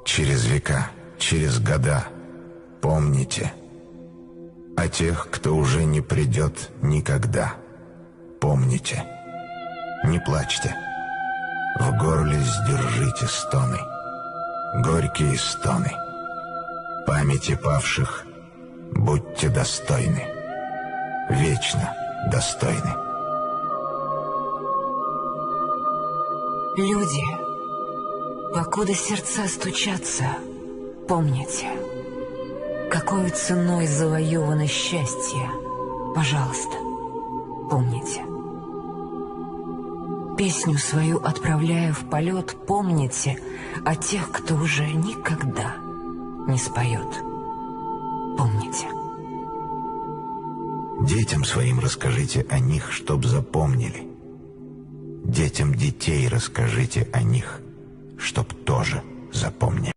Через века, через года помните о тех, кто уже не придет никогда. Помните, не плачьте, в горле сдержите стоны, горькие стоны. Памяти павших будьте достойны, вечно достойны. Люди, покуда сердца стучатся, помните, какой ценой завоевано счастье. Пожалуйста, помните. Песню свою отправляя в полет, помните о тех, кто уже никогда не споет. Помните. Детям своим расскажите о них, чтоб запомнили. Детям детей расскажите о них, чтоб тоже запомнили.